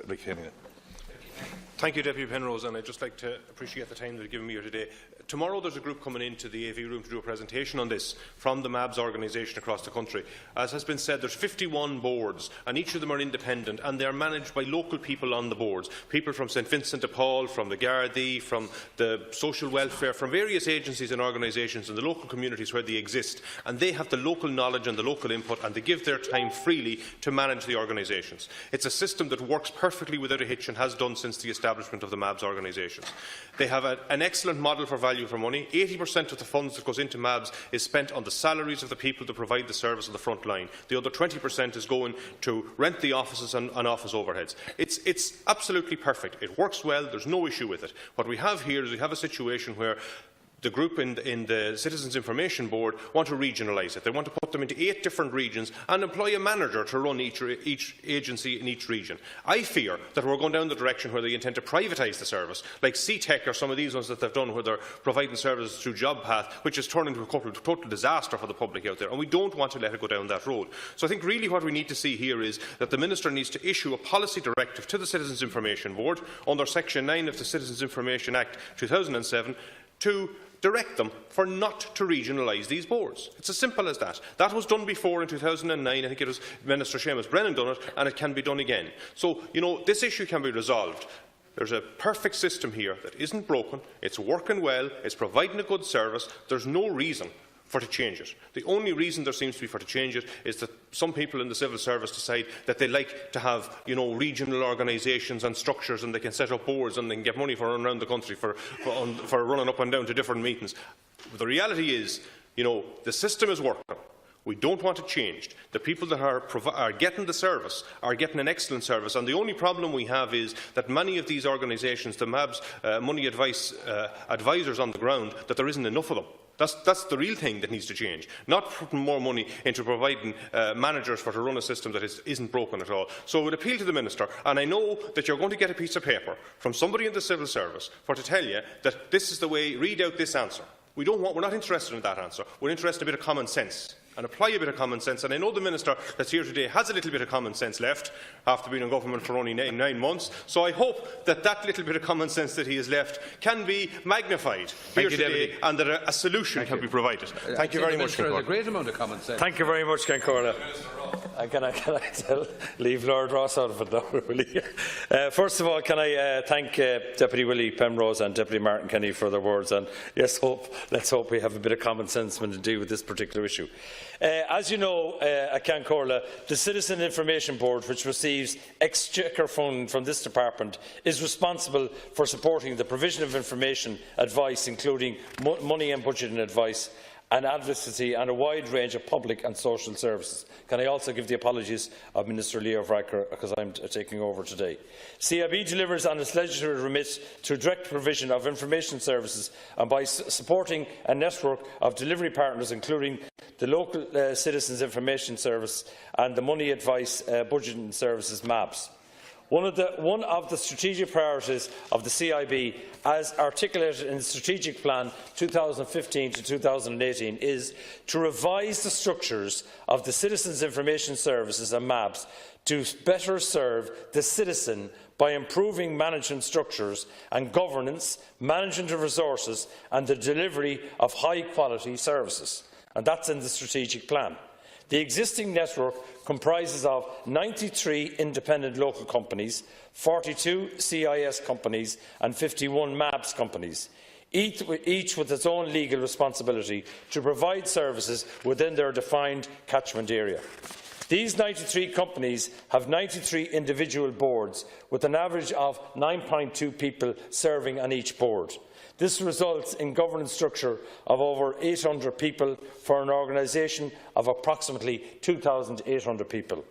retaining it. Thank you, Deputy Penrose, and I'd just like to appreciate the time that you've given me here today. Tomorrow there's a group coming into the AV room to do a presentation on this from the MABS organisation across the country. As has been said, there's 51 boards, and each of them are independent, and they are managed by local people on the boards. People from St Vincent de Paul, from the Gardaí, from the social welfare, from various agencies and organisations in the local communities where they exist. And they have the local knowledge and the local input, and they give their time freely to manage the organisations. It's a system that works perfectly without a hitch and has done since the establishment of the MABS organisations. They have an excellent model for value for money. 80% of the funds that goes into MABS is spent on the salaries of the people that provide the service on the front line. The other 20% is going to rent the offices and office overheads. It's absolutely perfect. It works well. There's no issue with it. What we have here is we have a situation where the group in the Citizens Information Board want to regionalise it. They want to put them into 8 different regions and employ a manager to run each agency in each region. I fear that we're going down the direction where they intend to privatise the service, like CTEC or some of these ones that they've done where they're providing services through JobPath, which has turned into a total disaster for the public out there, and we don't want to let it go down that road. So I think really what we need to see here is that the Minister needs to issue a policy directive to the Citizens Information Board under Section 9 of the Citizens Information Act 2007 to direct them for not to regionalise these boards. It's as simple as that. That was done before in 2009. I think it was Minister Seamus Brennan done it, and it can be done again. So, this issue can be resolved. There's a perfect system here that isn't broken. It's working well. It's providing a good service. There's no reason for to change it. The only reason there seems to be for to change it is that some people in the civil service decide that they like to have, regional organisations and structures, and they can set up boards and they can get money for running around the country for running up and down to different meetings. The reality is, the system is working. We don't want it changed. The people that are getting the service are getting an excellent service, and the only problem we have is that many of these organisations, the MABS money advice advisors on the ground, that there isn't enough of them. That's the real thing that needs to change, not putting more money into providing managers to run a system that isn't broken at all. So I would appeal to the Minister, and I know that you're going to get a piece of paper from somebody in the civil service to tell you that this is the way, read out this answer. We're not interested in that answer. We're interested in a bit of common sense, and apply a bit of common sense. And I know the Minister that's here today has a little bit of common sense left after being in government for only 9 months. So I hope that little bit of common sense that he has left can be magnified here today, and that a solution can be provided. Thank you very much. There's a great amount of common sense. Thank you very much, Ken Corla. Can I leave Lord Ross out of it now, Willie? First of all, can I thank Deputy Willie Penrose and Deputy Martin Kenny for their words, and yes, let's hope we have a bit of common sense when to deal with this particular issue. As you know, at Can Corla, the Citizen Information Board, which receives exchequer funding from this department, is responsible for supporting the provision of information advice, including money and budgeting advice, and advocacy, and a wide range of public and social services. Can I also give the apologies of Minister Leo Varadkar, because I am taking over today. CIB delivers on its legislative remit through direct provision of information services and by supporting a network of delivery partners, including the local Citizens Information Service and the Money Advice Budgeting Services MABS. One of the strategic priorities of the CIB, as articulated in the Strategic Plan 2015 to 2018, is to revise the structures of the Citizens Information Services and MABS to better serve the citizen by improving management structures and governance, management of resources and the delivery of high-quality services. And that's in the Strategic Plan. The existing network comprises of 93 independent local companies, 42 CIS companies and 51 MABS companies, each with its own legal responsibility to provide services within their defined catchment area. These 93 companies have 93 individual boards, with an average of 9.2 people serving on each board. This results in governance structure of over 800 people for an organisation of approximately 2,800 people.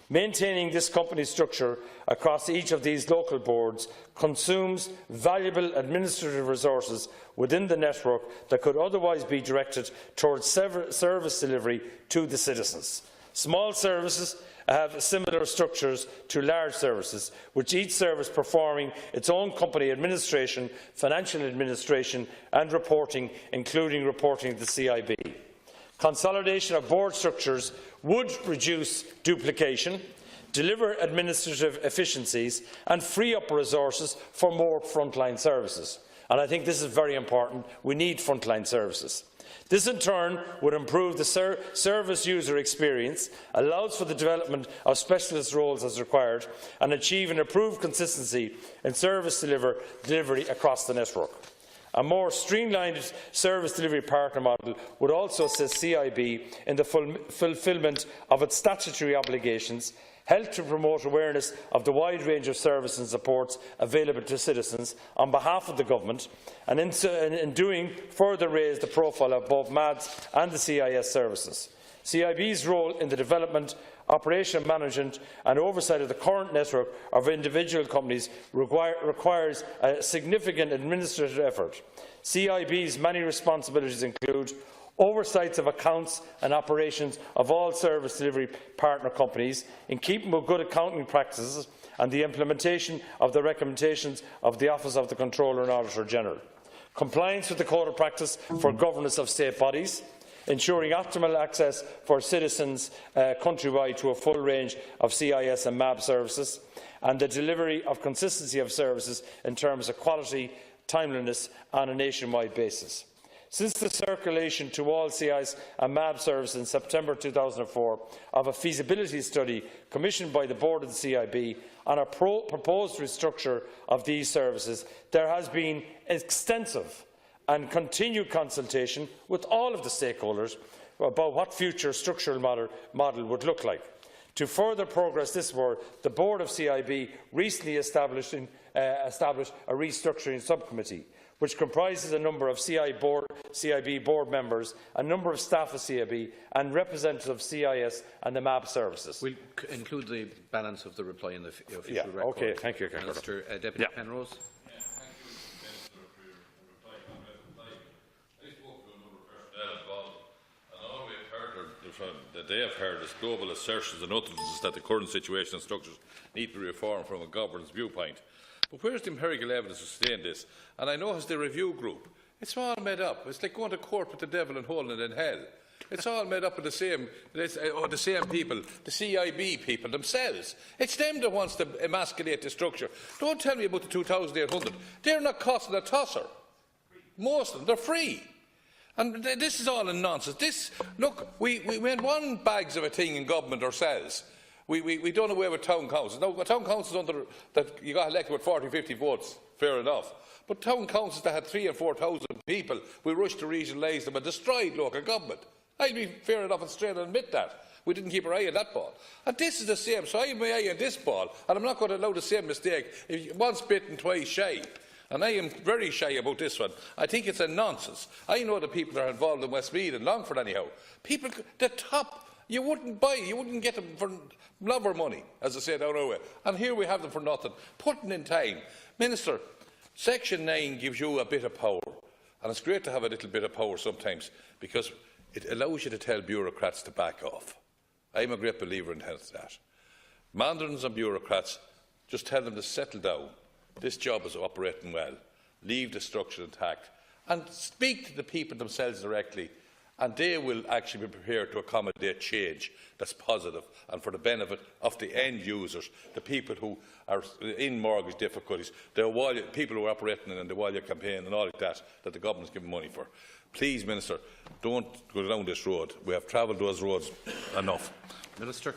Maintaining this company structure across each of these local boards consumes valuable administrative resources within the network that could otherwise be directed towards service delivery to the citizens. Small services have similar structures to large services, with each service performing its own company administration, financial administration and reporting, including reporting to the CIB. Consolidation of board structures would reduce duplication, deliver administrative efficiencies and free up resources for more frontline services. And I think this is very important. We need frontline services. This in turn would improve the service user experience, allows for the development of specialist roles as required, and achieve an improved consistency in service delivery across the network. A more streamlined service delivery partner model would also assist CIB in the fulfilment of its statutory obligations, help to promote awareness of the wide range of services and supports available to citizens on behalf of the Government, and in doing further raise the profile of both MABS and the CIS services. CIB's role in the development, operation management and oversight of the current network of individual companies requires a significant administrative effort. CIB's many responsibilities include oversight of accounts and operations of all service delivery partner companies in keeping with good accounting practices and the implementation of the recommendations of the Office of the Controller and Auditor General, compliance with the Code of Practice for governance of state bodies, ensuring optimal access for citizens countrywide to a full range of CIS and MAB services, and the delivery of consistency of services in terms of quality, timeliness on a nationwide basis. Since the circulation to all CIS and MAB services in September 2004 of a feasibility study commissioned by the Board of the CIB on a proposed restructure of these services, there has been extensive and continued consultation with all of the stakeholders about what future structural model would look like. To further progress this work, the Board of CIB recently established a restructuring subcommittee, which comprises a number of CIB board members, a number of staff of CIB and representatives of CIS and the MAB services. We'll include the balance of the reply in the official record. Okay, thank you, Minister. Deputy Penrose. That they have heard is global assertions and utterances that the current situation and structures need to be reformed from a governance viewpoint. But where is the empirical evidence to sustain this? And I know as the review group, it's all made up. It's like going to court with the devil and holding it in hell. It's all made up of the same people, the CIB people themselves. It's them that wants to emasculate the structure. Don't tell me about the 2,800. They're not costing a tosser. Most of them, they're free. And this is all in nonsense. Look, we had one bags of a thing in government ourselves. We done away with town councils. Now, town councils that you got elected with 40, 50 votes, fair enough. But town councils that had 3,000 or 4,000 people, we rushed to regionalise them and destroyed local government. I'd be fair enough and straight and admit that. We didn't keep our eye on that ball. And this is the same. So I have my eye on this ball, and I'm not going to allow the same mistake. Once bitten, twice shy. And I am very shy about this one. I think it's a nonsense. I know the people that are involved in Westmeath and Longford anyhow. People, the top, you wouldn't get them for love or money, as I say down our way. And here we have them for nothing. Putting in time. Minister, Section 9 gives you a bit of power. And it's great to have a little bit of power sometimes, because it allows you to tell bureaucrats to back off. I'm a great believer in that. Mandarins and bureaucrats, just tell them to settle down. This job is operating well. Leave the structure intact and speak to the people themselves directly, and they will actually be prepared to accommodate change that's positive and for the benefit of the end users, the people who are in mortgage difficulties, the people who are operating in the Willie campaign and all like that the government is giving money for. Please, Minister, don't go down this road. We have travelled those roads enough. Minister.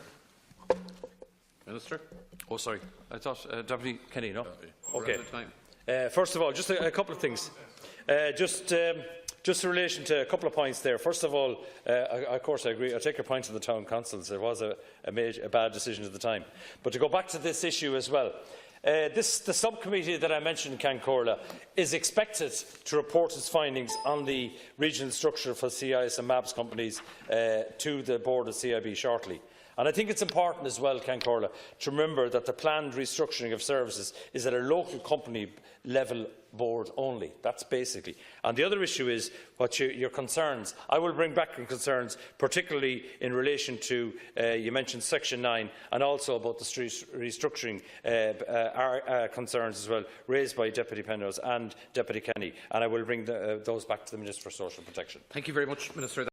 Minister. Oh, sorry. I thought Deputy Kenny, no? Okay. First of all, just a couple of things. Just in relation to a couple of points there. First of all, of course I agree. I take your point on the town councils. It was a bad decision at the time. But to go back to this issue as well, the subcommittee that I mentioned, Cancorla, is expected to report its findings on the regional structure for CIS and MABS companies to the board of CIB shortly. And I think it's important as well, Cancorla, to remember that the planned restructuring of services is at a local company level board only. That's basically. And the other issue is what your concerns. I will bring back your concerns, particularly in relation to, you mentioned Section 9, and also about the restructuring concerns as well, raised by Deputy Penrose and Deputy Kenny. And I will bring those back to the Minister for Social Protection. Thank you very much, Minister.